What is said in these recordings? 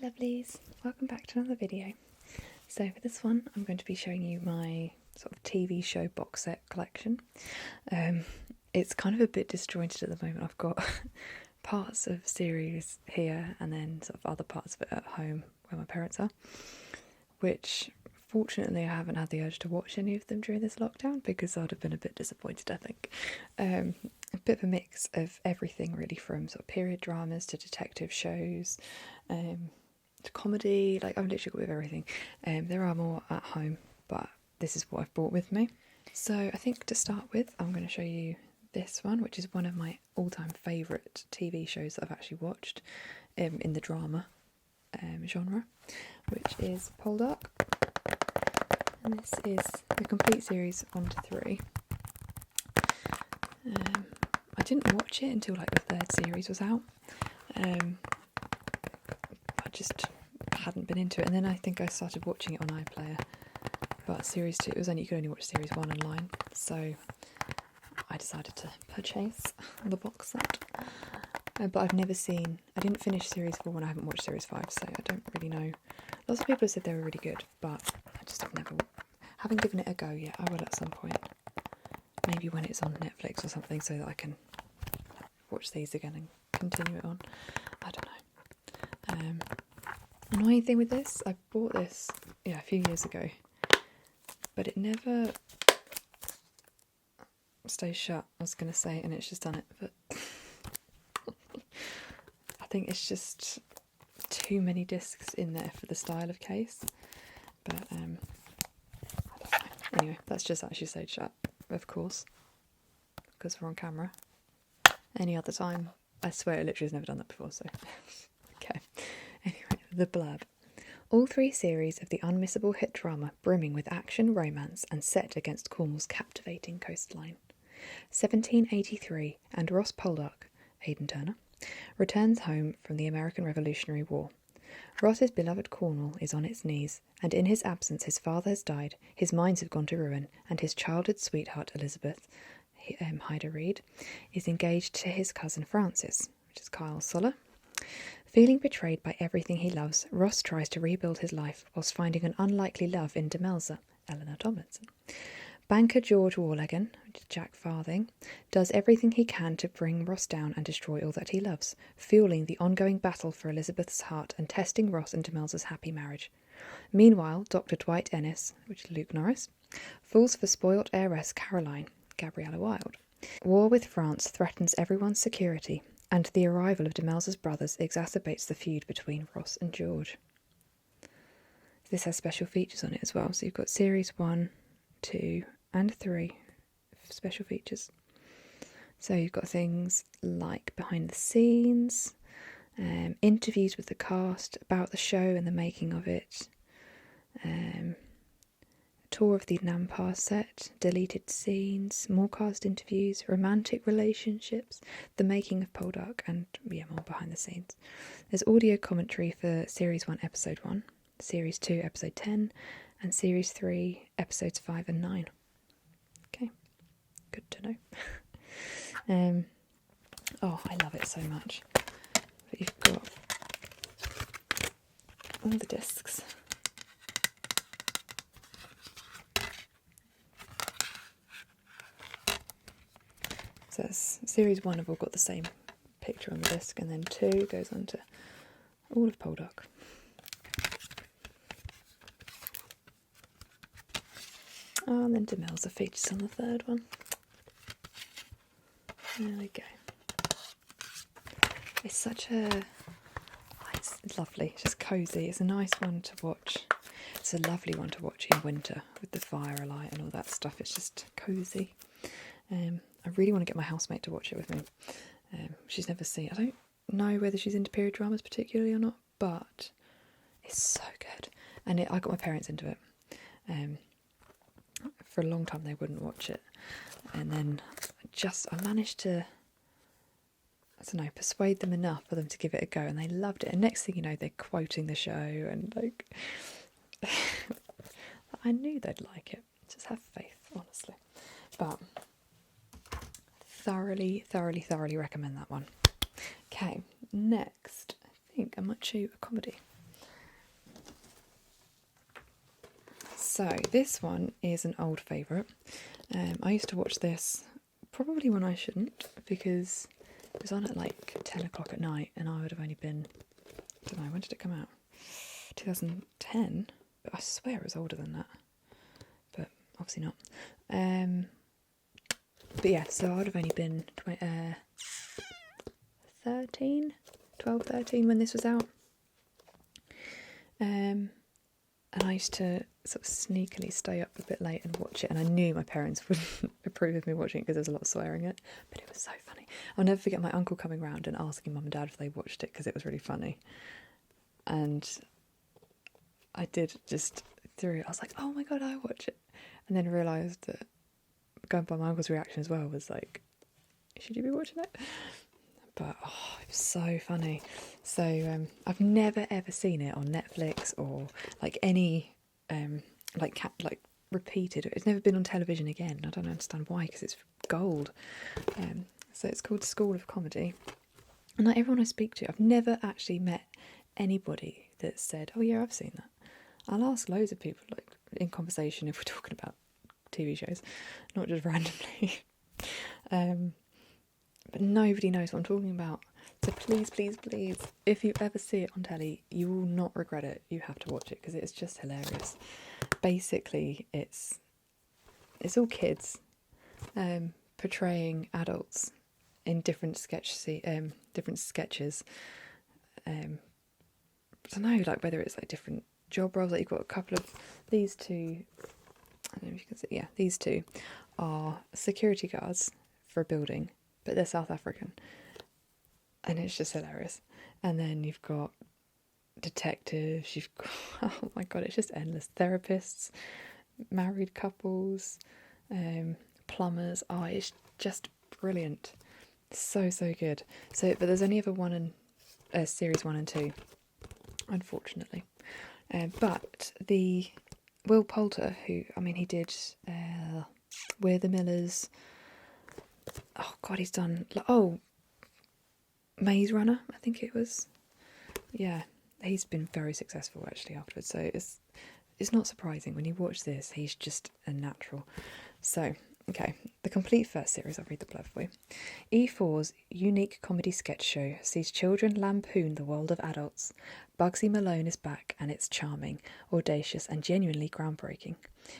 lovelies, welcome back to another video. So for this one I'm going to be showing you my sort of TV show box set collection. It's kind of a bit disjointed at the moment. I've got parts of series here and then sort of other parts of it at home where my parents are, which fortunately I haven't had the urge to watch any of them during this lockdown because I'd have been a bit disappointed, I think. A bit of a mix of everything really, from sort of period dramas to detective shows, to comedy. Like, I've literally got a bit of everything. There are more at home, but this is what I've brought with me. So I think to start with I'm going to show you this one, which is one of my all-time favourite TV shows that I've actually watched in the drama genre, which is Poldark. And this is the complete series 1 to 3. I didn't watch it until like the third series was out. I just hadn't been into it, and then I think I started watching it on iPlayer. But series 2, you could only watch series 1 online, so I decided to purchase the box set. But I didn't finish series 4 and I haven't watched series 5, so I don't really know. Lots of people have said they were really good, but I just haven't given it a go yet. I will at some point. Maybe when it's on Netflix or something, so that I can watch these again and continue it on. I don't know. Annoying thing with this, I bought this a few years ago, but it never stays shut, I was going to say, and it's just done it, but I think it's just too many discs in there for the style of case. But I don't know. Anyway, that's just actually stayed shut, of course, because we're on camera. Any other time, I swear it literally has never done that before, so okay. Anyway, the blurb. All 3 series of the unmissable hit drama brimming with action, romance, and set against Cornwall's captivating coastline. 1783, and Ross Poldark, Aidan Turner, returns home from the American Revolutionary War. Ross's beloved Cornwall is on its knees, and in his absence his father has died, his mines have gone to ruin, and his childhood sweetheart Elizabeth, Hyder Reed, is engaged to his cousin Francis, which is Kyle Soller. Feeling betrayed by everything he loves, Ross tries to rebuild his life whilst finding an unlikely love in Demelza, Eleanor Tomlinson. Banker George Warlegan, which is Jack Farthing, does everything he can to bring Ross down and destroy all that he loves, fueling the ongoing battle for Elizabeth's heart and testing Ross and Demelza's happy marriage. Meanwhile, Dr. Dwight Ennis, which is Luke Norris, falls for spoilt heiress Caroline, Gabriella Wilde. War with France threatens everyone's security, and the arrival of Demelza's brothers exacerbates the feud between Ross and George. This has special features on it as well, so you've got series 1, 2 and 3 special features. So you've got things like behind the scenes, interviews with the cast about the show and the making of it, tour of the Nampar set, deleted scenes, more cast interviews, romantic relationships, the making of Poldark, and more behind the scenes. There's audio commentary for Series 1, Episode 1, Series 2, Episode 10, and Series 3, Episodes 5 and 9. Okay, good to know. Oh, I love it so much. But you've got all the discs. So that's Series 1 have all got the same picture on the disc, and then 2 goes on to all of Poldark. Oh, and then Demelza features on the 3rd one. There we go. It's such a... it's lovely, it's just cosy. It's a nice one to watch. It's a lovely one to watch in winter with the fire alight and all that stuff. It's just cosy. I really want to get my housemate to watch it with me. She's never seen it. I don't know whether she's into period dramas particularly or not, but it's so good. And I got my parents into it. For a long time they wouldn't watch it, and then I managed to, persuade them enough for them to give it a go, and they loved it. And next thing you know, they're quoting the show, and like I knew they'd like it. Just have faith, honestly. But thoroughly recommend that one. Okay, next I think I might show you a comedy. So this one is an old favourite. I used to watch this probably when I shouldn't, because it was on at like 10 o'clock at night and I would have only been, I don't know, when did it come out? 2010? I swear it was older than that, but obviously not. But yeah, so I would have only been 12, 13 when this was out. And I used to sort of sneakily stay up a bit late and watch it, and I knew my parents wouldn't approve of me watching it because there's a lot of swearing in it, but it was so funny. I'll never forget my uncle coming round and asking mum and dad if they watched it because it was really funny. And I did just through it. I was like, oh my god, I watch it. And then realised that going by my uncle's reaction as well was like, should you be watching it? But oh, it was so funny. So I've never ever seen it on Netflix or like any like repeated. It's never been on television again. I don't understand why, because it's gold. So it's called School of Comedy. And like everyone I speak to, I've never actually met anybody that said, oh yeah, I've seen that. I'll ask loads of people like in conversation if we're talking about TV shows, not just randomly. But nobody knows what I'm talking about. So please, please, please, if you ever see it on telly, you will not regret it. You have to watch it because it's just hilarious. Basically, it's all kids portraying adults in different sketches. I don't know, like whether it's like different job roles. Like you've got a couple of these two. I don't know if you can see. Yeah, these two are security guards for a building, but they're South African, and it's just hilarious. And then you've got detectives. You've got, oh my god, it's just endless. Therapists, married couples, plumbers. Oh, it's just brilliant. So good. So, but there's only ever series 1 and 2, unfortunately. But the Will Poulter, who, I mean, he did We're the Millers. Oh god, he's done Maze Runner, I think it was. Yeah, he's been very successful actually afterwards. So it's not surprising when you watch this. He's just a natural. So okay, the complete first series. I'll read the blurb for you. E4's unique comedy sketch show sees children lampoon the world of adults. Bugsy Malone is back, and it's charming, audacious, and genuinely groundbreaking.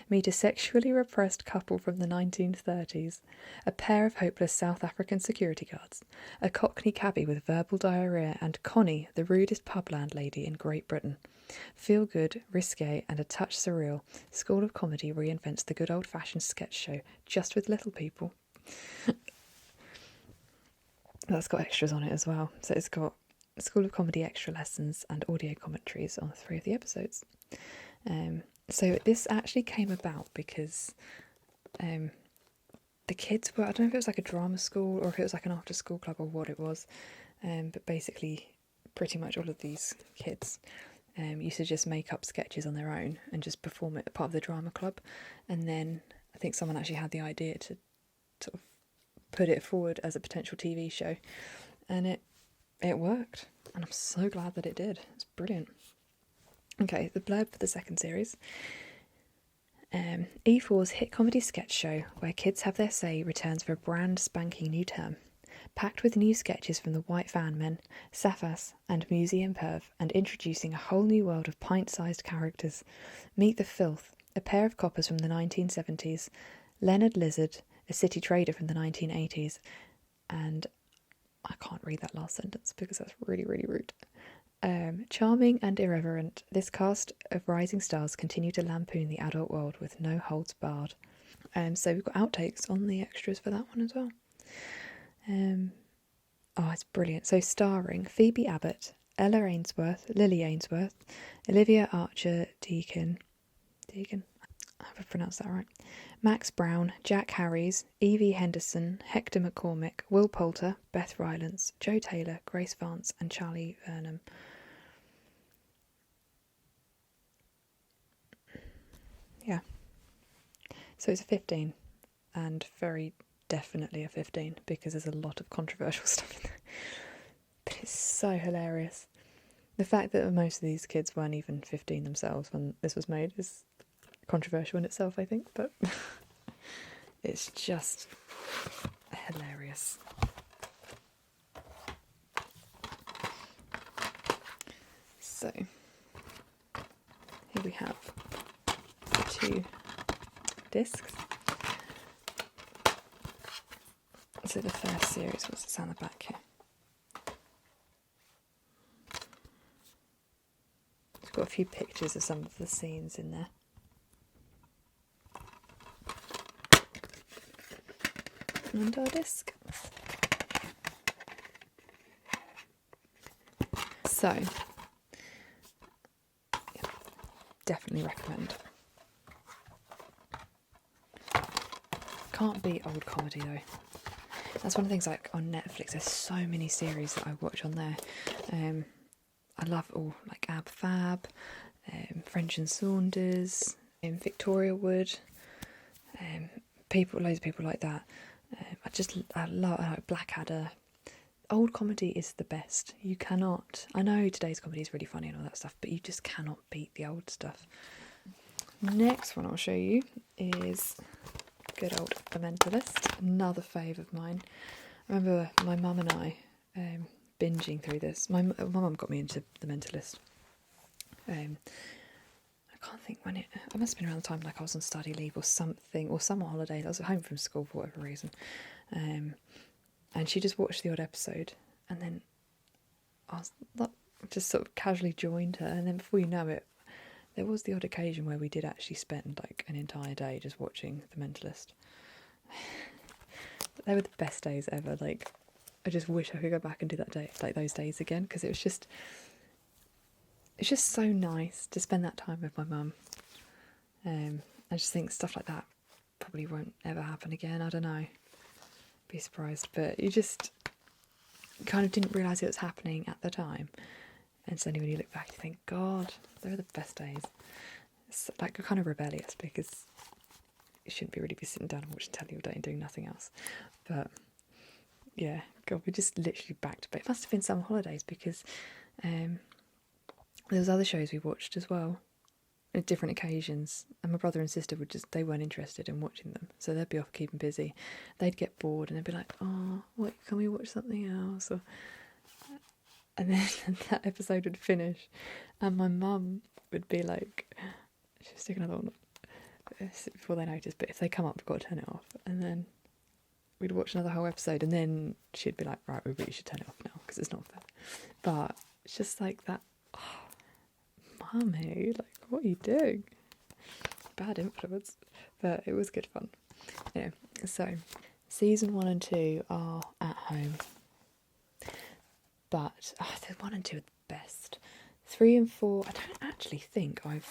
Meet a sexually repressed couple from the 1930s, a pair of hopeless South African security guards, a Cockney cabbie with verbal diarrhea, and Connie, the rudest pub landlady in Great Britain. Feel good, risque, and a touch surreal, School of Comedy reinvents the good old-fashioned sketch show, just with little people. That's got extras on it as well. So it's got School of Comedy extra lessons and audio commentaries on 3 of the episodes. So this actually came about because the kids were, I don't know if it was like a drama school or if it was like an after school club or what it was, but basically pretty much all of these kids used to just make up sketches on their own and just perform it part of the drama club. And then I think someone actually had the idea to sort of put it forward as a potential TV show, and it worked, and I'm so glad that it did. It's brilliant. Okay, the blurb for the second series. E4's hit comedy sketch show Where Kids Have Their Say returns for a brand spanking new term. Packed with new sketches from the White Van Men, Safas and Museum Perv, and introducing a whole new world of pint-sized characters. Meet the Filth, a pair of coppers from the 1970s, Leonard Lizard, a city trader from the 1980s, and I can't read that last sentence because that's really, really rude. Charming and irreverent, this cast of rising stars continue to lampoon the adult world with no holds barred. So we've got outtakes on the extras for that one as well. Oh, it's brilliant. So starring Phoebe Abbott, Ella Ainsworth, Lily Ainsworth, Olivia Archer Deacon, I hope I pronounced that right, Max Brown, Jack Harries, Evie Henderson, Hector McCormick, Will Poulter, Beth Rylance, Joe Taylor, Grace Vance, and Charlie Vernon. Yeah. So it's a 15, and very definitely a 15 because there's a lot of controversial stuff in there. But it's so hilarious. The fact that most of these kids weren't even 15 themselves when this was made is controversial in itself, I think, but it's just hilarious. So here we have 2 discs. So the first series, what's it say on the back here? It's got a few pictures of some of the scenes in there. And our disc. So, yeah, definitely recommend. Can't beat old comedy though. That's one of the things, like on Netflix, there's so many series that I watch on there. I love all like Ab Fab, French and Saunders, Victoria Wood, loads of people like that. I love like Blackadder. Old comedy is the best. You cannot. I know today's comedy is really funny and all that stuff, but you just cannot beat the old stuff. Next one I'll show you is good old The Mentalist, another fave of mine. I remember my mum and I binging through this. My mum got me into The Mentalist. I can't think when it must have been around the time like I was on study leave or something, or summer holidays. I was at home from school for whatever reason, and she just watched the odd episode, and then I was just sort of casually joined her, and then before you know it, there was the odd occasion where we did actually spend like an entire day just watching The Mentalist. They were the best days ever. Like, I just wish I could go back and do that day, like those days again, because it's just so nice to spend that time with my mum. I just think stuff like that probably won't ever happen again. I don't know. Be surprised, but you just kind of didn't realise it was happening at the time. And suddenly when you look back, you think, God, they were the best days. It's like kind of rebellious because you shouldn't really be sitting down and watching telly all day and doing nothing else. But yeah, God, we just literally back to back. It must have been summer holidays because there was other shows we watched as well at different occasions, and my brother and sister they weren't interested in watching them, so they'd be off keeping busy. They'd get bored and they'd be like, oh, what, can we watch something else? And then that episode would finish and my mum would be like, she'll stick another one before they notice, but if they come up, we've got to turn it off. And then we'd watch another whole episode, and then she'd be like, right, we really should turn it off now because it's not fair. But it's just like that, oh, Mummy, like, what are you doing? Bad influence, but it was good fun. Yeah, so season 1 and 2 are at home, but the 1 and 2 are the best. 3 and 4, I don't actually think I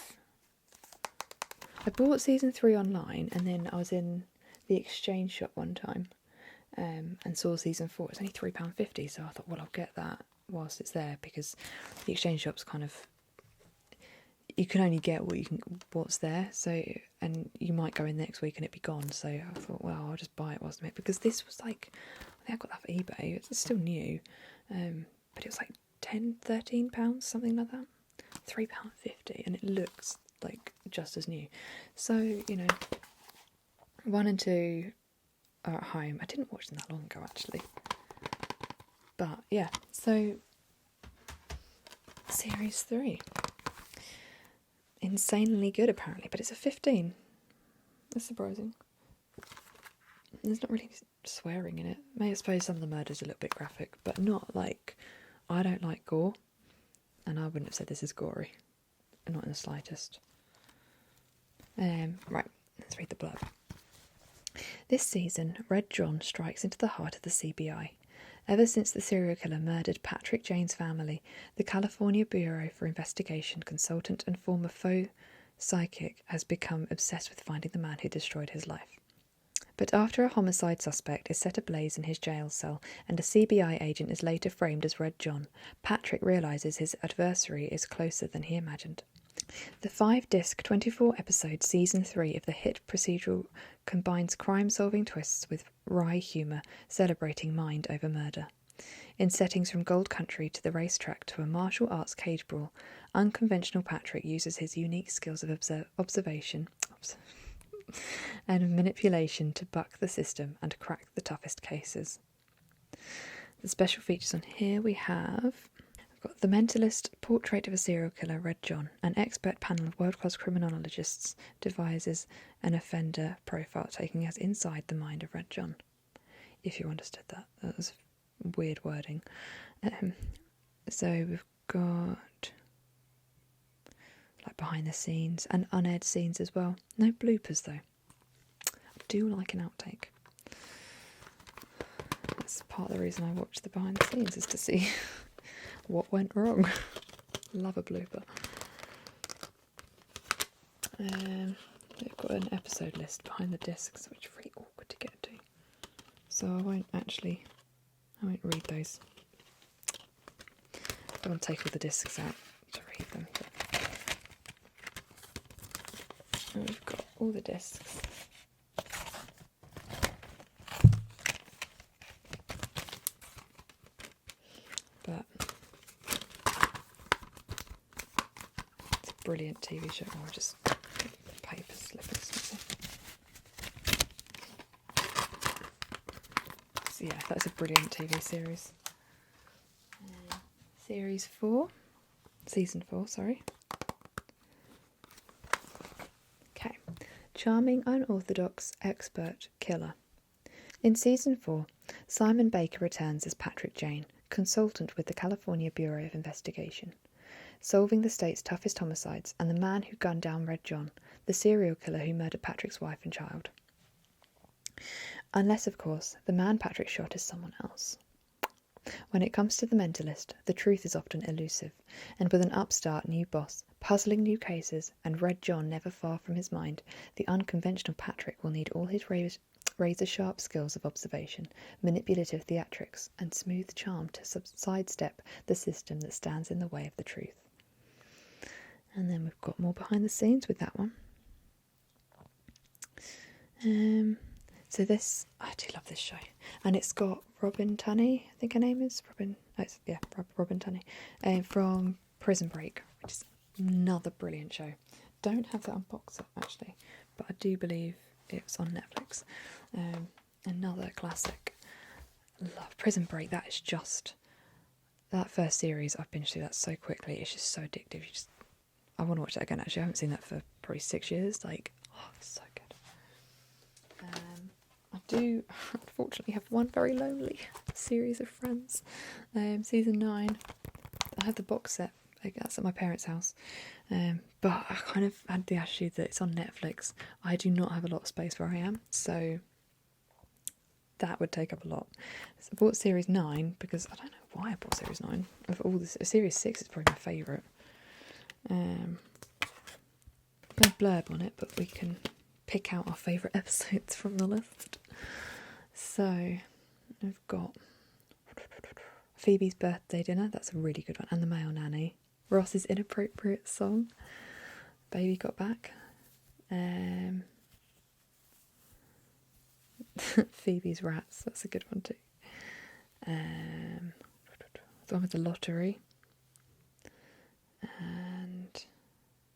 bought season 3 online, and then I was in the exchange shop one time and saw season 4. It's only £3.50, so I thought, well, I'll get that whilst it's there, because the exchange shop's kind of, you can only get what's there, so, and you might go in next week and it'd be gone, so I thought, well, I'll just buy it whilst I'm here, because this was like, I think I got that for eBay, it's still new, but it was like £13, something like that, £3.50, and it looks like just as new. So, you know, 1 and 2 are at home. I didn't watch them that long ago actually, but yeah, so series 3, insanely good apparently, but it's a 15. That's surprising. There's not really swearing in it. I suppose some of the murders are a little bit graphic, but not like, I don't like gore, and I wouldn't have said this is gory, not in the slightest. Right, let's read the blurb. This season, Red John strikes into the heart of the CBI. Ever since the serial killer murdered Patrick Jane's family, the California Bureau for Investigation consultant and former faux psychic has become obsessed with finding the man who destroyed his life. But after a homicide suspect is set ablaze in his jail cell and a CBI agent is later framed as Red John, Patrick realises his adversary is closer than he imagined. The 5-disc, 24-episode Season 3 of the hit procedural combines crime-solving twists with wry humour, celebrating mind over murder. In settings from Gold Country to the racetrack to a martial arts cage brawl, unconventional Patrick uses his unique skills of observation, gasps, and manipulation to buck the system and crack the toughest cases. The special features on here we've got The Mentalist, Portrait of a Serial Killer, Red John. An expert panel of world-class criminologists devises an offender profile, taking us inside the mind of Red John. If you understood that. That was weird wording. So we've got like behind the scenes and unaired scenes as well. No bloopers though. I do like an outtake. That's part of the reason I watch the behind the scenes, is to see what went wrong. Love a blooper. They've got an episode list behind the discs, which is really awkward to get to. So I won't read those. I don't want to take all the discs out to read them. And we've got all the discs. But it's a brilliant TV show. Or just paper slippers. So yeah, that's a brilliant TV series. Season 4, sorry. Okay. Charming, unorthodox, expert killer. In Season 4, Simon Baker returns as Patrick Jane, consultant with the California Bureau of Investigation, solving the state's toughest homicides and the man who gunned down Red John, the serial killer who murdered Patrick's wife and child. Unless, of course, the man Patrick shot is someone else. When it comes to The Mentalist, the truth is often elusive, and with an upstart new boss, puzzling new cases, and Red John never far from his mind, the unconventional Patrick will need all his razor-sharp skills of observation, manipulative theatrics, and smooth charm to sidestep the system that stands in the way of the truth. And then we've got more behind the scenes with that one. So this, I do love this show, and it's got Robin Tunney, I think her name is Robin. Robin Tunney, from Prison Break, which is another brilliant show. Don't have that on box set actually, but I do believe it's on Netflix. Another classic. Love Prison Break. That is just that first series. I've binged through that so quickly. It's just so addictive. I want to watch that again. Actually, I haven't seen that for probably 6 years. Like, oh, it's so good. I do unfortunately have one very lonely series of Friends. Season 9. I have the box set. That's at my parents' house. But I kind of had the attitude that it's on Netflix. I do not have a lot of space where I am, so that would take up a lot. So I bought Series 9 because I don't know why I bought Series 9. Of all this, Series 6 is probably my favourite. No blurb on it, but we can pick out our favourite episodes from the list. So we've got Phoebe's birthday dinner, that's a really good one, and The Male Nanny. Ross's inappropriate song, Baby Got Back. Phoebe's Rats, that's a good one too. The one with the lottery. And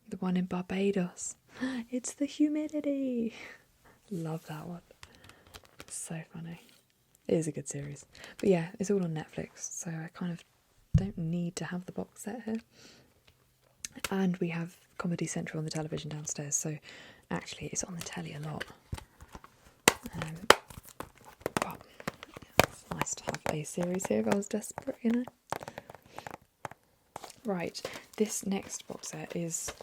the one in Barbados. It's the humidity. Love that one. It's so funny. It is a good series. But yeah, it's all on Netflix, so I kind of don't need to have the box set here. And we have Comedy Central on the television downstairs, so actually it's on the telly a lot. But it's nice to have a series here if I was desperate, you know. Right, this next box set is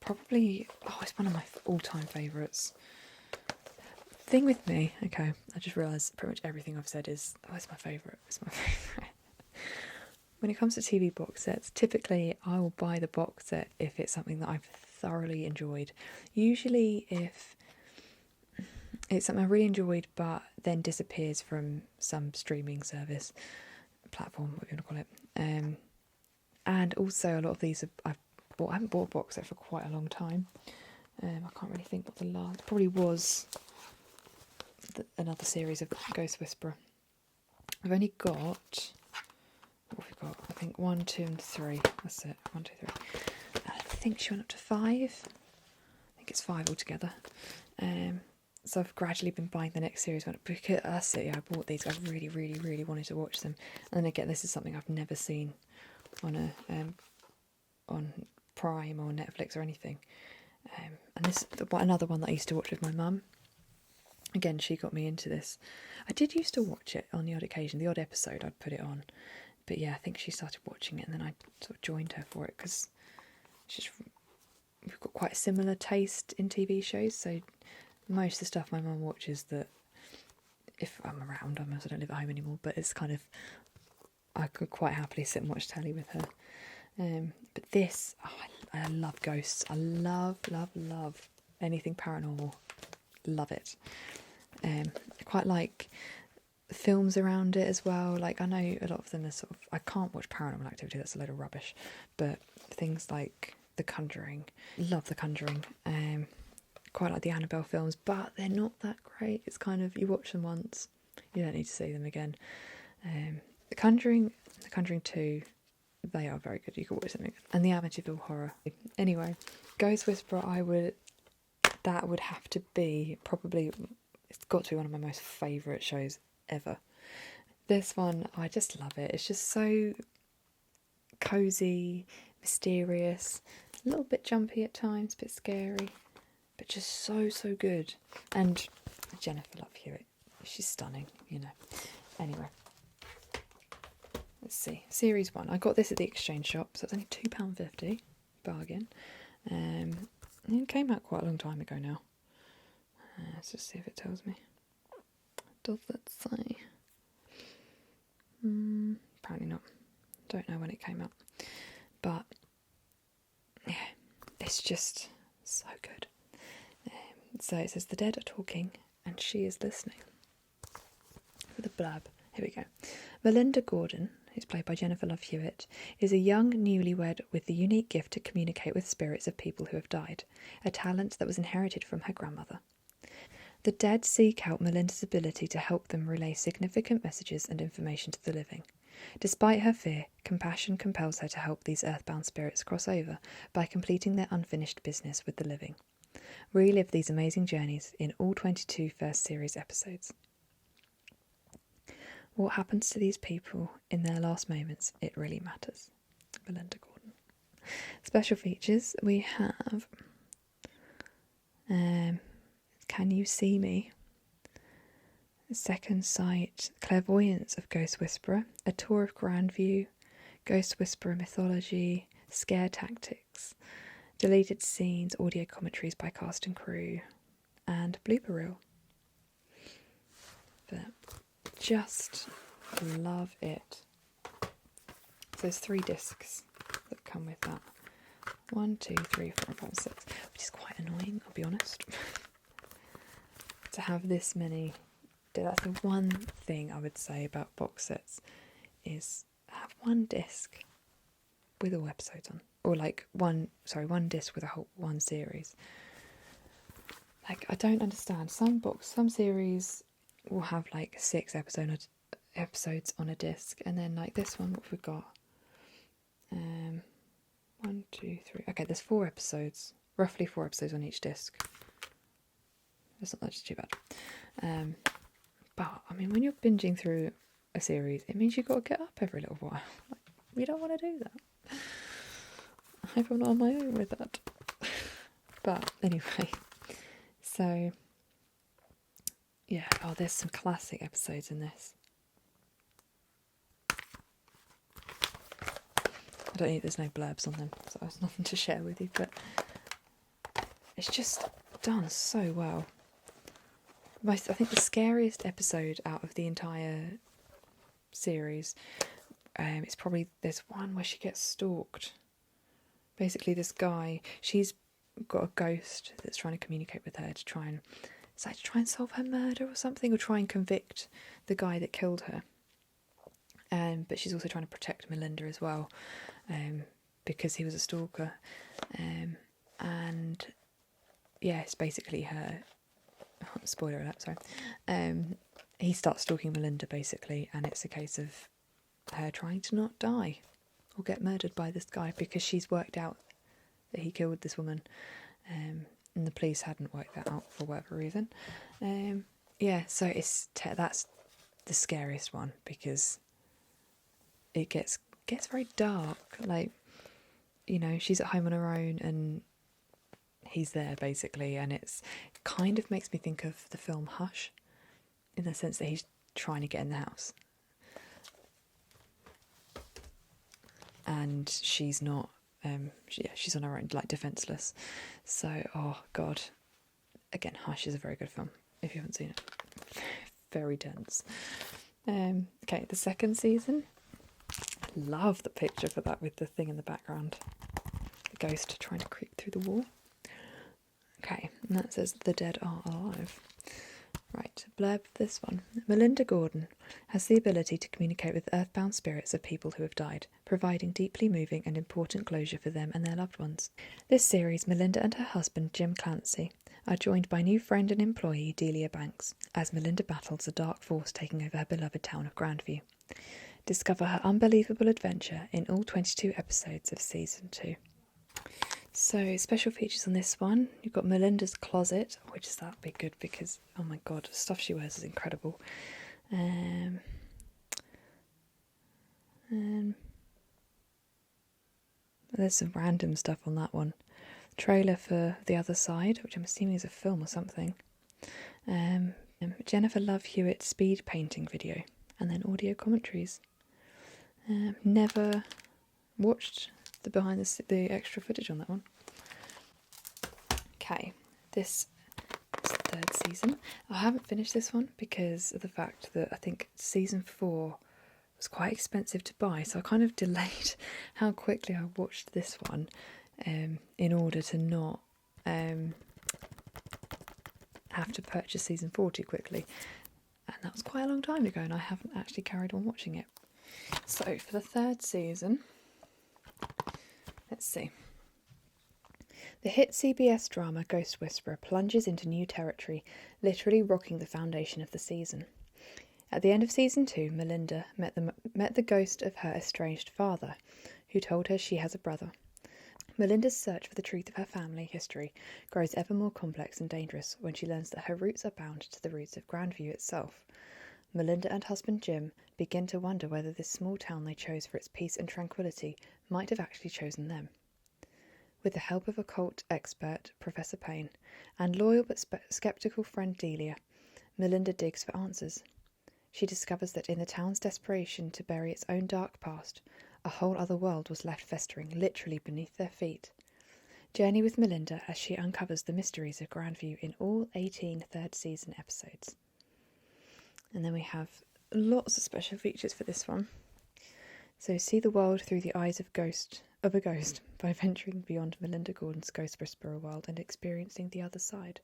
probably, it's one of my all-time favourites. Thing with me, okay, I just realised pretty much everything I've said is, it's my favourite, it's my favourite. When it comes to TV box sets, typically I will buy the box set if it's something that I've thoroughly enjoyed. Usually if it's something I really enjoyed but then disappears from some streaming service, platform, what you want to call it. And also a lot of these I haven't bought a box set for quite a long time. I can't really think what the last, probably was another series of Ghost Whisperer. I've only got, what have we got? I think 1, 2 and 3. That's it. 1, 2, 3. And I think she went up to 5. I think think it's 5 altogether. So I've gradually been buying the next series. Because that's it, yeah, I bought these. I really, really, really wanted to watch them. And then again, this is something I've never seen on on Prime or Netflix or anything. And this another one that I used to watch with my mum. Again, she got me into this. I did used to watch it on the odd occasion. The odd episode, I'd put it on. But yeah, I think she started watching it, and then I sort of joined her for it because we've got quite a similar taste in TV shows. So most of the stuff my mum watches, that if I'm around, I don't live at home anymore, but it's kind of, I could quite happily sit and watch telly with her. But this, I love ghosts. I love anything paranormal. Love it. I quite like films around it as well. Like, I know a lot of them are sort of, I can't watch Paranormal Activity, that's a load of rubbish, but things like The Conjuring, love The Conjuring. Quite like the Annabelle films, but they're not that great. It's kind of, you watch them once, you don't need to see them again. The Conjuring 2, they are very good. You can watch them again. And the Amityville Horror. Anyway, Ghost Whisperer, that would have to be probably, it's got to be one of my most favourite shows ever. This one, I just love it. It's just so cosy, mysterious, a little bit jumpy at times, a bit scary, but just so good. And Jennifer Love Hewitt, she's stunning, you know. Anyway, let's see. Series 1. I got this at the Exchange Shop, so it's only £2.50, bargain. It came out quite a long time ago now. Let's just see if it tells me. Does it say? Apparently not. Don't know when it came out. But yeah, it's just so good. So it says, the dead are talking and she is listening. For the blurb, here we go. Melinda Gordon, who's played by Jennifer Love Hewitt, is a young newlywed with the unique gift to communicate with spirits of people who have died, a talent that was inherited from her grandmother. The dead seek out Melinda's ability to help them relay significant messages and information to the living. Despite her fear, compassion compels her to help these earthbound spirits cross over by completing their unfinished business with the living. Relive these amazing journeys in all 22 first series episodes. What happens to these people in their last moments, it really matters. Melinda Gordon. Special features, we have Can You See Me? Second Sight, Clairvoyance of Ghost Whisperer, A Tour of Grandview, Ghost Whisperer Mythology, Scare Tactics, Deleted Scenes, Audio Commentaries by Cast and Crew, and Blooper Reel. But just love it. So there's 3 discs that come with that. 1, 2, 3, 4, 5, 6, which is quite annoying, I'll be honest. To have this many. That's the one thing I would say about box sets, is have one disc with all episodes on, or like one disc with one series. Like, I don't understand. Some series will have like 6 episodes on a disc, and then like this one, what have we got? 1, 2, 3. Okay, there's 4 episodes, roughly 4 episodes on each disc. It's not actually too bad. But I mean, when you're binging through a series, it means you've got to get up every little while. Like, we don't want to do that. I hope I'm not on my own with that. But anyway, so yeah, there's some classic episodes in this. There's no blurbs on them, so there's nothing to share with you, but it's just done so well. I think the scariest episode out of the entire series, it's probably, there's one where she gets stalked. Basically, this guy, she's got a ghost that's trying to communicate with her to try and solve her murder or something, or try and convict the guy that killed her. But she's also trying to protect Melinda as well, because he was a stalker. And yeah, it's basically her. Spoiler alert, sorry. He starts stalking Melinda basically, and it's a case of her trying to not die or get murdered by this guy, because she's worked out that he killed this woman. and the police hadn't worked that out for whatever reason. Yeah, so that's the scariest one because it gets very dark. Like, you know, she's at home on her own and he's there basically, and it kind of makes me think of the film Hush, in the sense that he's trying to get in the house and she's not. She's on her own, like defenseless. So, oh god, again, Hush is a very good film if you haven't seen it. Very dense. Okay, the second season. Love the picture for that with the thing in the background. The ghost trying to creep through the wall. Okay, and that says the dead are alive. Right, blurb this one. Melinda Gordon has the ability to communicate with earthbound spirits of people who have died, providing deeply moving and important closure for them and their loved ones. This series, Melinda and her husband, Jim Clancy, are joined by new friend and employee Delia Banks, as Melinda battles a dark force taking over her beloved town of Grandview. Discover her unbelievable adventure in all 22 episodes of Season 2. So, special features on this one. You've got Melinda's closet, which is that'd be good because, oh my god, the stuff she wears is incredible. There's some random stuff on that one. Trailer for The Other Side, which I'm assuming is a film or something. Jennifer Love Hewitt's speed painting video, and then audio commentaries. Never watched the extra footage on that one. Okay, this is the third season. I haven't finished this one because of the fact that I think season 4 was quite expensive to buy, so I kind of delayed how quickly I watched this one in order to not have to purchase season 4 too quickly. And that was quite a long time ago and I haven't actually carried on watching it. So for the third season, let's see. The hit CBS drama Ghost Whisperer plunges into new territory, literally rocking the foundation of the season. At the end of season 2, Melinda met the ghost of her estranged father, who told her she has a brother. Melinda's search for the truth of her family history grows ever more complex and dangerous when she learns that her roots are bound to the roots of Grandview itself. Melinda and husband Jim begin to wonder whether this small town they chose for its peace and tranquility might have actually chosen them. With the help of occult expert Professor Payne and loyal but sceptical friend Delia, Melinda digs for answers. She discovers that in the town's desperation to bury its own dark past, a whole other world was left festering literally beneath their feet. Journey with Melinda as she uncovers the mysteries of Grandview in all 18 third season episodes. And then we have lots of special features for this one. So see the world through the eyes of a ghost by venturing beyond Melinda Gordon's Ghost Whisperer world and experiencing the other side.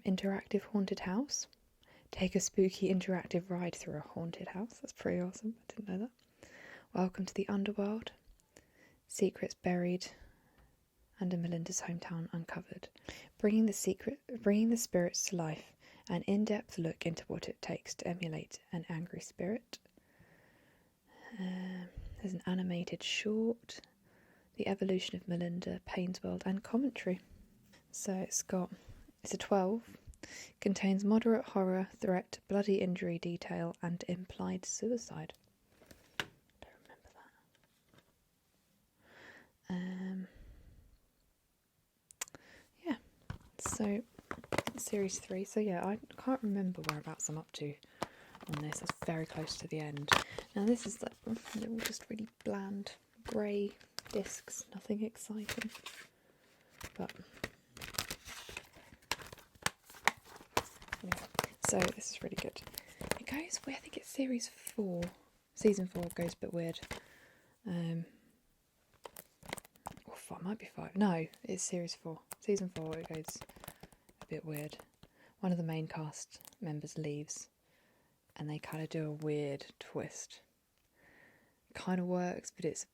Interactive haunted house. Take a spooky interactive ride through a haunted house. That's pretty awesome. I didn't know that. Welcome to the underworld. Secrets buried under Melinda's hometown uncovered. Bringing the spirits to life. An in-depth look into what it takes to emulate an angry spirit. There's an animated short. The evolution of Melinda, Payne's world, and commentary. So it's a 12. Contains moderate horror, threat, bloody injury detail, and implied suicide. Don't remember that. Yeah. So series 3. So yeah, I can't remember whereabouts I'm up to on this. It's very close to the end. Now this is they're all just really bland grey discs, nothing exciting. But anyway, so this is really good. It goes, I think it's series 4. Season 4 goes a bit weird. Or it might be 5. No, it's series 4. Season 4 it goes a bit weird. One of the main cast members leaves and they kind of do a weird twist. It kind of works, but it's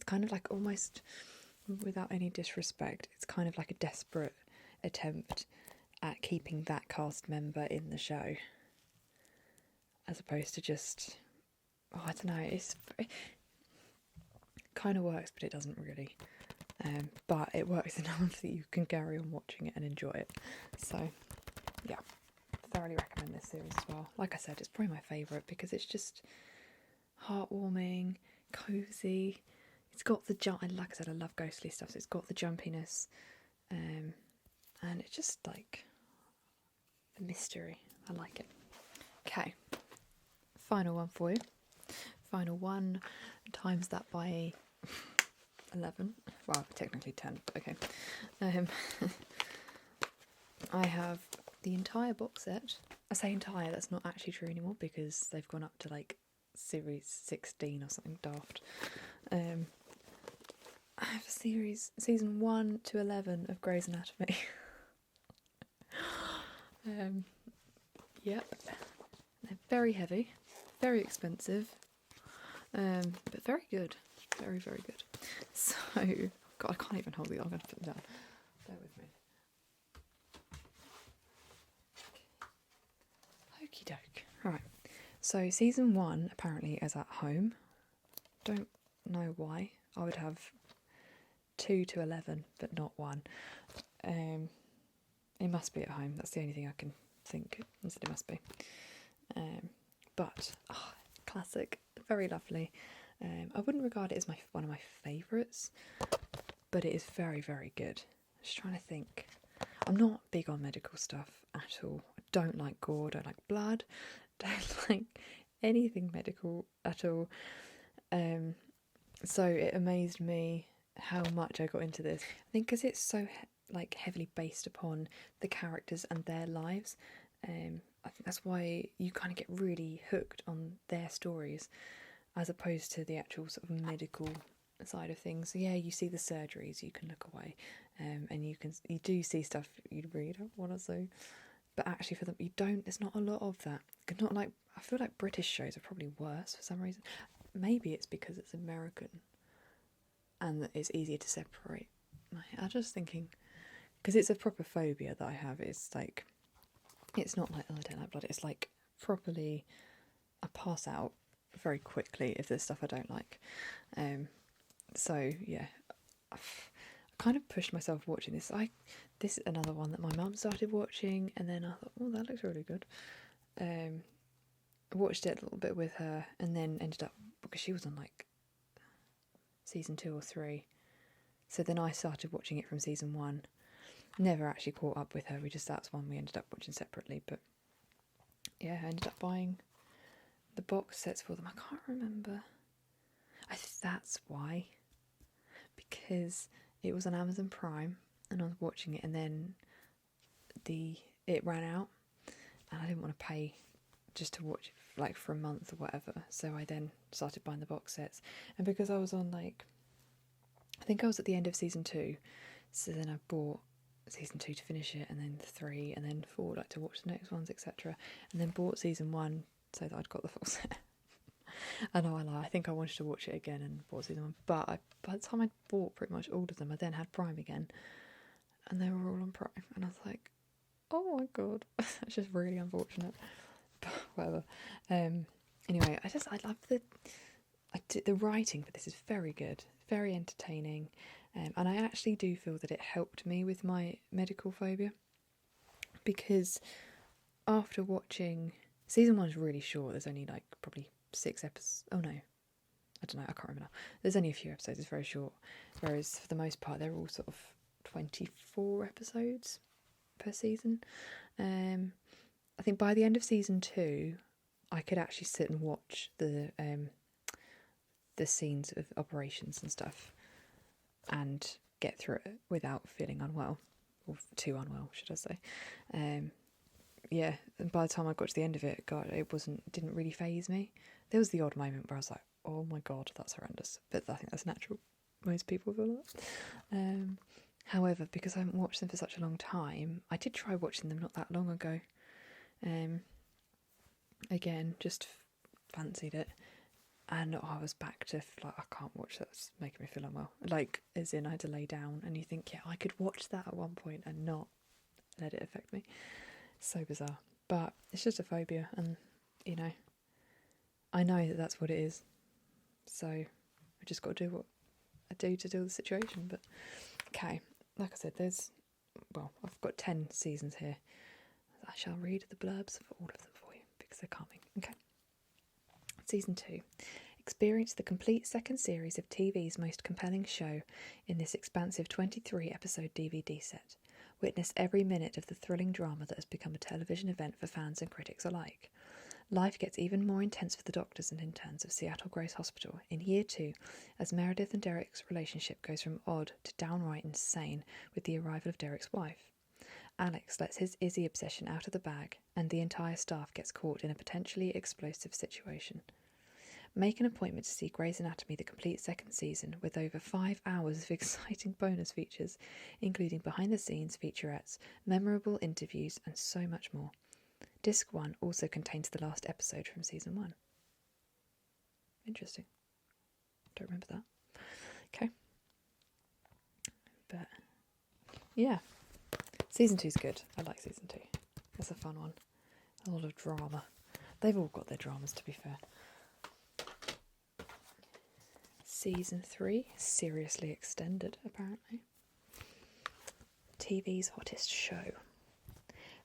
kind of like, almost without any disrespect, it's kind of like a desperate attempt at keeping that cast member in the show, as opposed to just, I don't know, it kind of works but it doesn't really. but it works enough that you can carry on watching it and enjoy it. So yeah, thoroughly recommend this series as well. Like I said, it's probably my favourite because it's just heartwarming, cosy. It's got the like I said, I love ghostly stuff, so it's got the jumpiness, and it's just like a mystery. I like it. Okay, final one for you. Final one times that by 11. Well, technically 10, but okay. I have the entire box set. I say entire, that's not actually true anymore because they've gone up to like series 16 or something daft. I have season 1 to 11 of Grey's Anatomy. Yep. They're very heavy, very expensive, but very good. Very, very good. So, God, I can't even hold these. I'm going to put them down. Bear with me. Okie doke. Right. So, season 1 apparently is at home. Don't know why. I would have 2 to 11, but not 1. It must be at home. That's the only thing I can think. Instead, it must be. But classic, very lovely. I wouldn't regard it as one of my favourites, but it is very, very good. Just trying to think. I'm not big on medical stuff at all. I don't like gore, don't like blood, don't like anything medical at all. So it amazed me how much I got into this. I think because it's so heavily based upon the characters and their lives. I think that's why you kind of get really hooked on their stories as opposed to the actual sort of medical side of things. So yeah, you see the surgeries, you can look away, and you do see stuff you really don't want to see. But actually, for them, you don't. There's not a lot of that. Not like I feel like British shows are probably worse for some reason. Maybe it's because it's American, and it's easier to separate. I'm just thinking because it's a proper phobia that I have. It's like. It's not like, oh, I don't like blood. It's like properly, I pass out very quickly if there's stuff I don't like. So yeah, I kind of pushed myself watching this. This is another one that my mum started watching, and then I thought, oh, that looks really good. I watched it a little bit with her, and then ended up because she was on like season 2 or 3. So then I started watching it from season 1. Never actually caught up with her. That's one we ended up watching separately. But yeah, I ended up buying the box sets for them. I can't remember. I think that's why. Because it was on Amazon Prime and I was watching it, and then it ran out and I didn't want to pay just to watch it like for a month or whatever. So I then started buying the box sets. And because I was on I think I was at the end of season 2, so then I bought season 2 to finish it, and then 3, and then 4 to watch the next ones, etc. And then bought season 1 so that I'd got the full set. I know I lie. I think I wanted to watch it again and bought season 1, but by the time I bought pretty much all of them, I then had Prime again, and they were all on Prime, and I was like, oh my god, that's just really unfortunate. But whatever. Anyway, I love the writing for this is very good, very entertaining. And I actually do feel that it helped me with my medical phobia, because after watching season 1 is really short. There's only probably 6 episodes. Oh no, I don't know. I can't remember now. There's only a few episodes. It's very short. Whereas for the most part, they're all sort of 24 episodes per season. I think by the end of season 2, I could actually sit and watch the scenes of operations and stuff and get through it without feeling unwell, or too unwell, should I say. Yeah, and by the time I got to the end of it, God, didn't really faze me. There was the odd moment where I was like, oh my god, that's horrendous, but I think that's natural. Most people feel that. However, because I haven't watched them for such a long time, I did try watching them not that long ago. Again, just fancied it. And I was back to I can't watch that, it's making me feel unwell. As in I had to lay down, and you think, yeah, I could watch that at one point and not let it affect me. So bizarre. But it's just a phobia, and I know that that's what it is. So I just got to do do to deal with the situation. But okay, like I said, I've got 10 seasons here. I shall read the blurbs for all of them for you because they're calming. Okay. Season 2. Experience the complete second series of TV's most compelling show in this expansive 23-episode DVD set. Witness every minute of the thrilling drama that has become a television event for fans and critics alike. Life gets even more intense for the doctors and interns of Seattle Grace Hospital in year 2 as Meredith and Derek's relationship goes from odd to downright insane with the arrival of Derek's wife. Alex lets his Izzy obsession out of the bag, and the entire staff gets caught in a potentially explosive situation. Make an appointment to see Grey's Anatomy the complete second season with over 5 hours of exciting bonus features, including behind-the-scenes featurettes, memorable interviews, and so much more. Disc 1 also contains the last episode from Season 1. Interesting. Don't remember that. Okay. But, yeah. Season 2's good. I like Season 2. It's a fun one. A lot of drama. They've all got their dramas, to be fair. Season 3, seriously extended, apparently. TV's hottest show.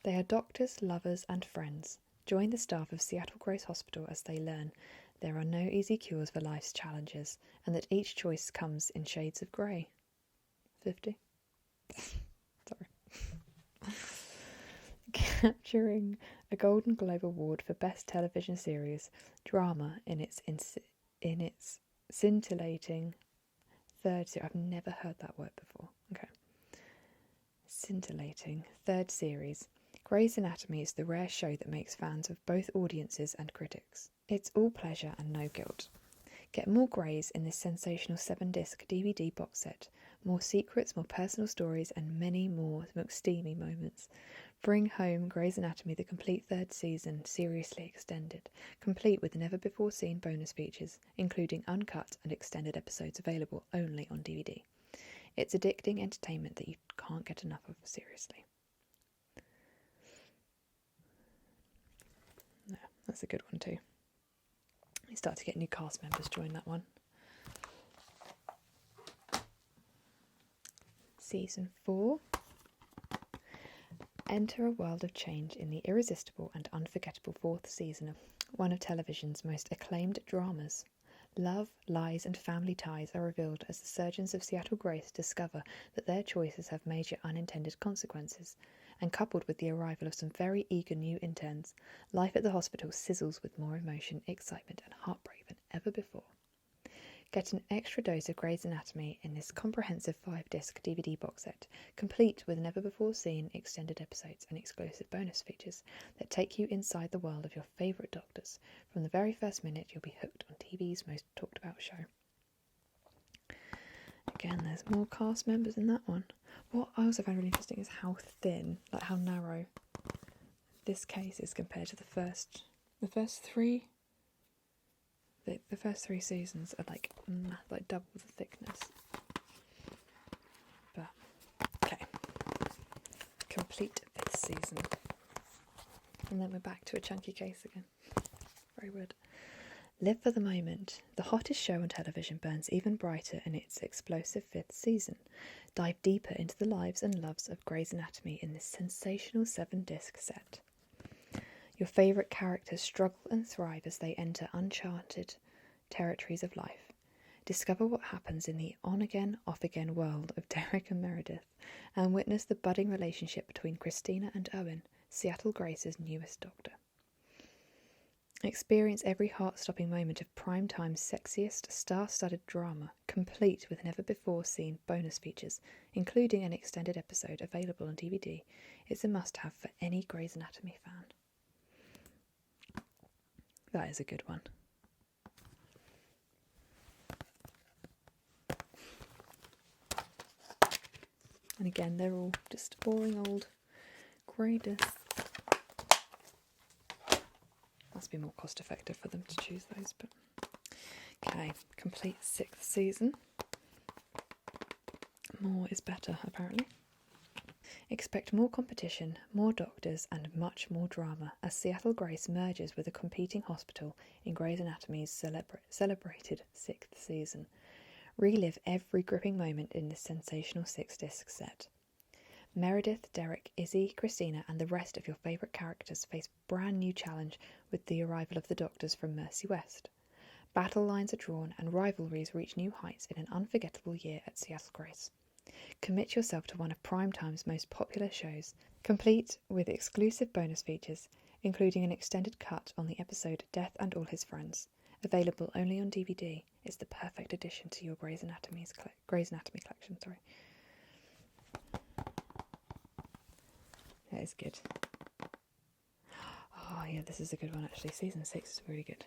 They are doctors, lovers, and friends. Join the staff of Seattle Grace Hospital as they learn there are no easy cures for life's challenges, and that each choice comes in shades of grey. 50? Sorry. Capturing a Golden Globe Award for Best Television Series, drama in its scintillating third series. I've never heard that word before. Okay. Scintillating third series. Grey's Anatomy is the rare show that makes fans of both audiences and critics. It's all pleasure and no guilt. Get more Greys in this sensational 7-disc DVD box set. More secrets, more personal stories, and many more McSteamy moments. Bring home Grey's Anatomy the complete third season, seriously extended, complete with never-before-seen bonus features, including uncut and extended episodes available only on DVD. It's addicting entertainment that you can't get enough of, seriously. No, that's a good one too. You start to get new cast members join that one. Season 4. Enter a world of change in the irresistible and unforgettable 4th season of one of television's most acclaimed dramas. Love, lies, and family ties are revealed as the surgeons of Seattle Grace discover that their choices have major unintended consequences. And coupled with the arrival of some very eager new interns, life at the hospital sizzles with more emotion, excitement, and heartbreak than ever before. Get an extra dose of Grey's Anatomy in this comprehensive 5-disc DVD box set, complete with never-before-seen extended episodes and exclusive bonus features that take you inside the world of your favourite doctors. From the very first minute, you'll be hooked on TV's most talked-about show. Again, there's more cast members in that one. What I also find really interesting is how thin, like how narrow this case is compared to the first 3. The first 3 seasons are like double the thickness. But, okay. Complete 5th season. And then we're back to a chunky case again. Very weird. Live for the moment. The hottest show on television burns even brighter in its explosive 5th season. Dive deeper into the lives and loves of Grey's Anatomy in this sensational 7-disc set. Your favourite characters struggle and thrive as they enter uncharted territories of life. Discover what happens in the on-again, off-again world of Derek and Meredith, and witness the budding relationship between Christina and Owen, Seattle Grace's newest doctor. Experience every heart-stopping moment of prime-time's sexiest, star-studded drama, complete with never-before-seen bonus features, including an extended episode available on DVD. It's a must-have for any Grey's Anatomy fan. That is a good one. And again, they're all just boring old grey discs. Must be more cost effective for them to choose those, but okay, complete 6th season. More is better, apparently. Expect more competition, more doctors, and much more drama as Seattle Grace merges with a competing hospital in Grey's Anatomy's celebrated 6th season. Relive every gripping moment in this sensational 6-disc set. Meredith, Derek, Izzy, Christina, and the rest of your favourite characters face brand new challenge with the arrival of the Doctors from Mercy West. Battle lines are drawn and rivalries reach new heights in an unforgettable year at Seattle Grace. Commit yourself to one of Primetime's most popular shows, complete with exclusive bonus features, including an extended cut on the episode Death and All His Friends. Available only on DVD, it's the perfect addition to your Grey's Anatomy collection. That is good. Oh yeah, this is a good one actually. Season 6 is really good.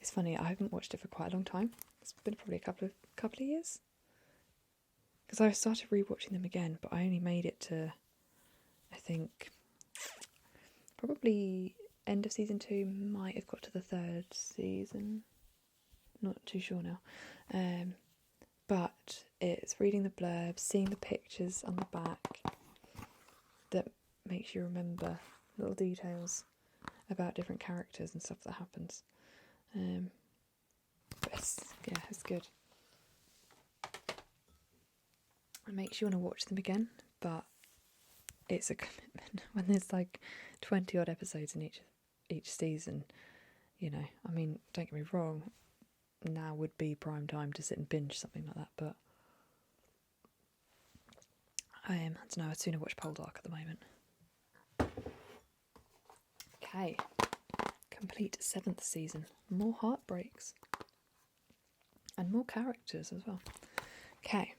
It's funny, I haven't watched it for quite a long time. It's been probably a couple of years. Because I started rewatching them again, but I only made it to, I think, probably end of season 2, might have got to the 3rd season. Not too sure now. But it's reading the blurbs, seeing the pictures on the back that makes you remember little details about different characters and stuff that happens. But it's good. It makes you want to watch them again, but it's a commitment when there's like 20 odd episodes in each season. You know, I mean, don't get me wrong, now would be prime time to sit and binge something like that, but I don't know, I'd sooner watch Poldark at the moment. Okay, complete 7th season. More heartbreaks. And more characters as well. Okay,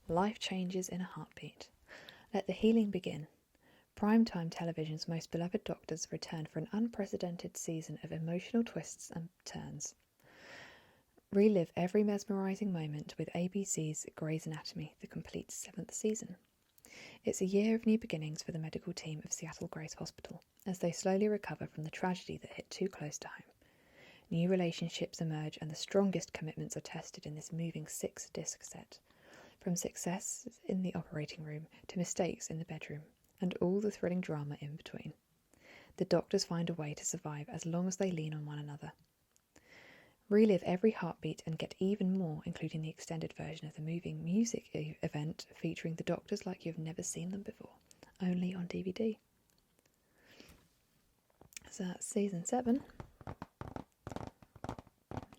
life changes in a heartbeat. Let the healing begin. Primetime television's most beloved Doctors return for an unprecedented season of emotional twists and turns. Relive every mesmerising moment with ABC's Grey's Anatomy, the complete 7th season. It's a year of new beginnings for the medical team of Seattle Grace Hospital, as they slowly recover from the tragedy that hit too close to home. New relationships emerge and the strongest commitments are tested in this moving 6-disc set. From success in the operating room to mistakes in the bedroom, and all the thrilling drama in between. The Doctors find a way to survive as long as they lean on one another. Relive every heartbeat and get even more, including the extended version of the moving music event featuring the Doctors like you've never seen them before, only on DVD. So that's season 7.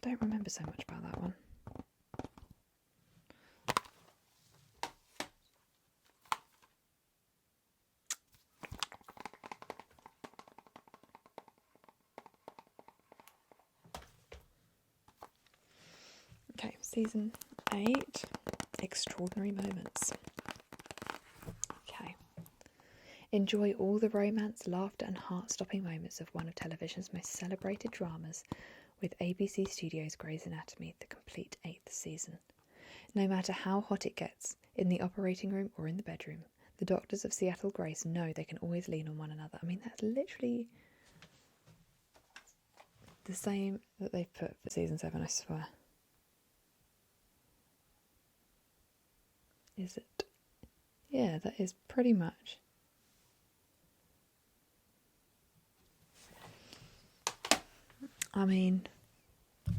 Don't remember so much about that one. Okay, season 8, Extraordinary Moments. Okay. Enjoy all the romance, laughter and heart-stopping moments of one of television's most celebrated dramas with ABC Studios' Grey's Anatomy, the complete 8th season. No matter how hot it gets, in the operating room or in the bedroom, the Doctors of Seattle Grace know they can always lean on one another. I mean, that's literally the same that they've put for season 7, I swear. Is it? Yeah, that is pretty much. I mean, how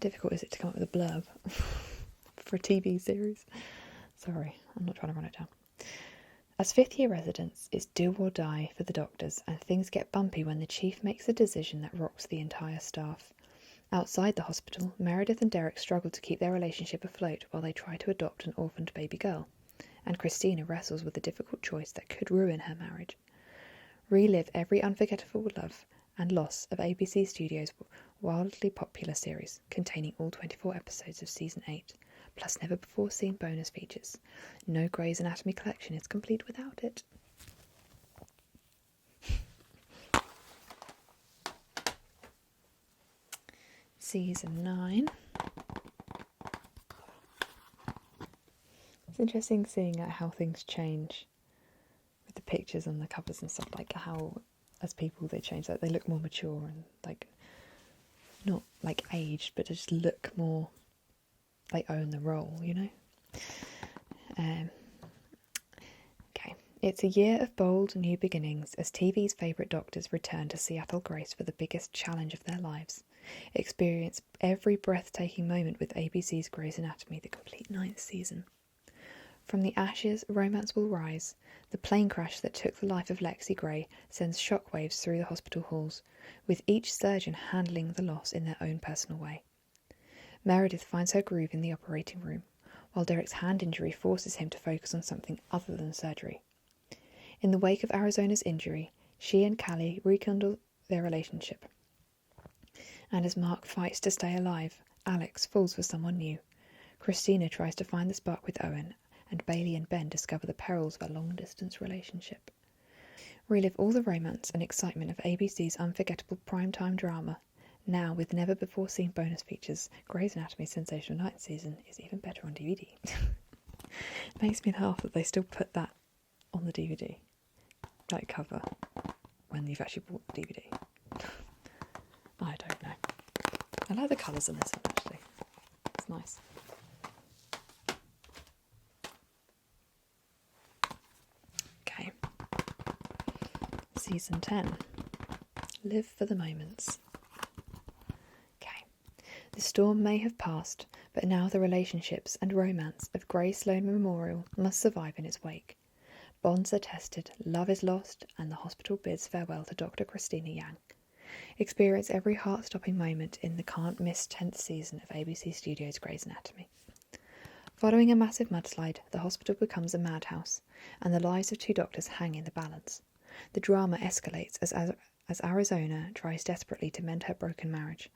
difficult is it to come up with a blurb for a TV series? Sorry, I'm not trying to run it down. As 5th-year residents, it's do or die for the Doctors, and things get bumpy when the chief makes a decision that rocks the entire staff. Outside the hospital, Meredith and Derek struggle to keep their relationship afloat while they try to adopt an orphaned baby girl, and Christina wrestles with the difficult choice that could ruin her marriage. Relive every unforgettable love and loss of ABC Studios' wildly popular series, containing all 24 episodes of Season 8, plus never-before-seen bonus features. No Grey's Anatomy collection is complete without it. Season 9. It's interesting seeing how things change with the pictures on the covers and stuff, like how as people they change, like they look more mature and like not like aged, but just look more they own the role, you know. Okay, it's a year of bold new beginnings as TV's favourite Doctors return to Seattle Grace for the biggest challenge of their lives. Experience every breathtaking moment with ABC's Grey's Anatomy, the complete 9th season. From the ashes, romance will rise. The plane crash that took the life of Lexi Grey sends shockwaves through the hospital halls, with each surgeon handling the loss in their own personal way. Meredith finds her groove in the operating room, while Derek's hand injury forces him to focus on something other than surgery. In the wake of Arizona's injury, she and Callie rekindle their relationship. And as Mark fights to stay alive, Alex falls for someone new. Christina tries to find the spark with Owen, and Bailey and Ben discover the perils of a long-distance relationship. Relive all the romance and excitement of ABC's unforgettable primetime drama. Now, with never-before-seen bonus features, Grey's Anatomy's sensational 9th season is even better on DVD. Makes me laugh that they still put that on the DVD, like cover, when you've actually bought the DVD. I don't know. I like the colours in this one, actually. It's nice. Okay. Season 10. Live for the moments. Okay. The storm may have passed, but now the relationships and romance of Grey Sloan Memorial must survive in its wake. Bonds are tested, love is lost, and the hospital bids farewell to Dr. Christina Yang. Experience every heart-stopping moment in the can't-miss 10th season of ABC Studios' Grey's Anatomy. Following a massive mudslide, the hospital becomes a madhouse, and the lives of 2 doctors hang in the balance. The drama escalates as Arizona tries desperately to mend her broken marriage,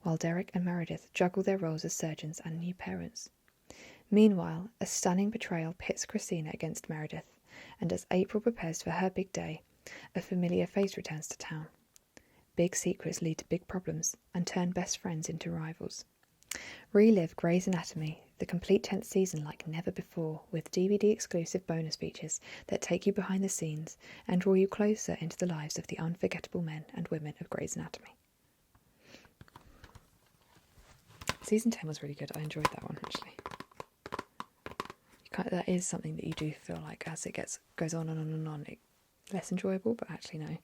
while Derek and Meredith juggle their roles as surgeons and new parents. Meanwhile, a stunning betrayal pits Christina against Meredith, and as April prepares for her big day, a familiar face returns to town. Big secrets lead to big problems and turn best friends into rivals. Relive Grey's Anatomy, the complete 10th season like never before, with DVD-exclusive bonus features that take you behind the scenes and draw you closer into the lives of the unforgettable men and women of Grey's Anatomy. Season 10 was really good. I enjoyed that one, actually. That is something that you do feel like as it goes on and on and on, it's less enjoyable, but actually no,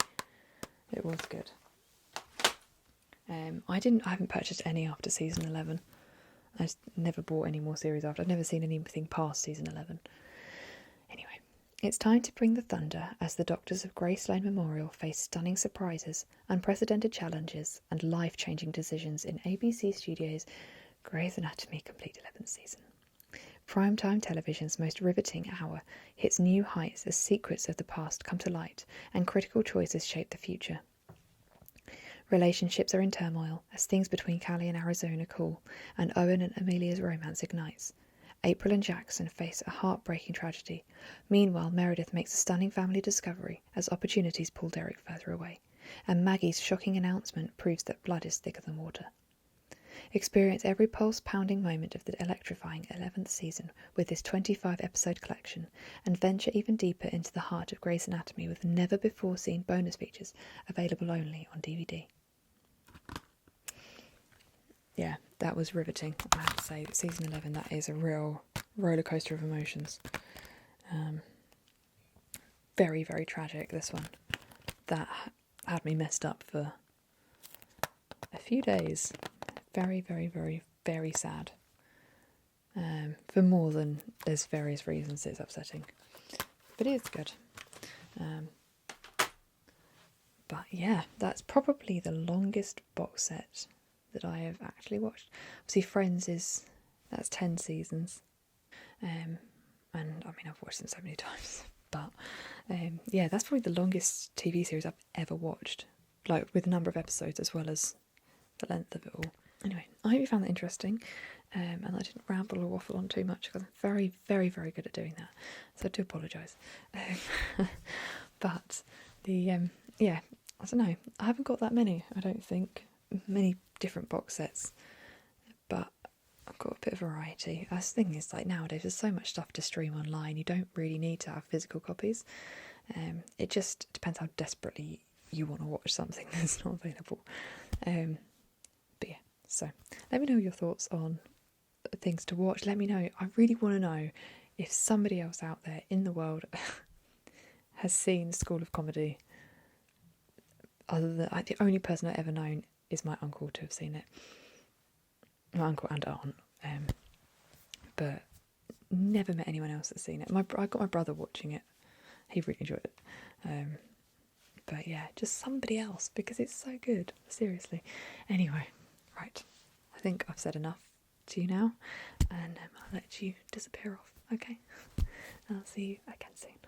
it was good. I haven't purchased any after season 11. I never bought any more series after. I've never seen anything past season 11. Anyway, it's time to bring the thunder as the doctors of Grey Sloan Memorial face stunning surprises, unprecedented challenges, and life-changing decisions in ABC Studios' Grey's Anatomy complete 11th season. Primetime television's most riveting hour hits new heights as secrets of the past come to light and critical choices shape the future. Relationships are in turmoil as things between Callie and Arizona cool, and Owen and Amelia's romance ignites. April and Jackson face a heartbreaking tragedy. Meanwhile, Meredith makes a stunning family discovery as opportunities pull Derek further away, and Maggie's shocking announcement proves that blood is thicker than water. Experience every pulse-pounding moment of the electrifying 11th season with this 25-episode collection, and venture even deeper into the heart of Grey's Anatomy with never-before-seen bonus features available only on DVD. Yeah, that was riveting. I have to say, season 11, that is a real roller coaster of emotions. Very, very tragic, this one. That had me messed up for a few days. Very, very, very, very sad. For more than there's various reasons it's upsetting. But it is good. But yeah, that's probably the longest box set that I have actually watched. Obviously Friends that's 10 seasons. And I mean, I've watched them so many times. But yeah, that's probably the longest TV series I've ever watched. Like with the number of episodes as well as the length of it all. Anyway, I hope you found that interesting, and I didn't ramble or waffle on too much because I'm very, very, very good at doing that, so I do apologise. But yeah, I don't know, I haven't got that many, I don't think, many different box sets, but I've got a bit of variety. The thing is, like nowadays there's so much stuff to stream online, you don't really need to have physical copies. It just depends how desperately you want to watch something that's not available. But yeah, so let me know your thoughts on things to watch. Let me know. I really want to know if somebody else out there in the world has seen School of Comedy. Other than the only person I've ever known is my uncle to have seen it. My uncle and aunt, but never met anyone else that's seen it. I got my brother watching it. He really enjoyed it. But yeah, just somebody else, because it's so good. Seriously. Anyway, right. I think I've said enough to you now, and I'll let you disappear off. Okay. I'll see you again soon.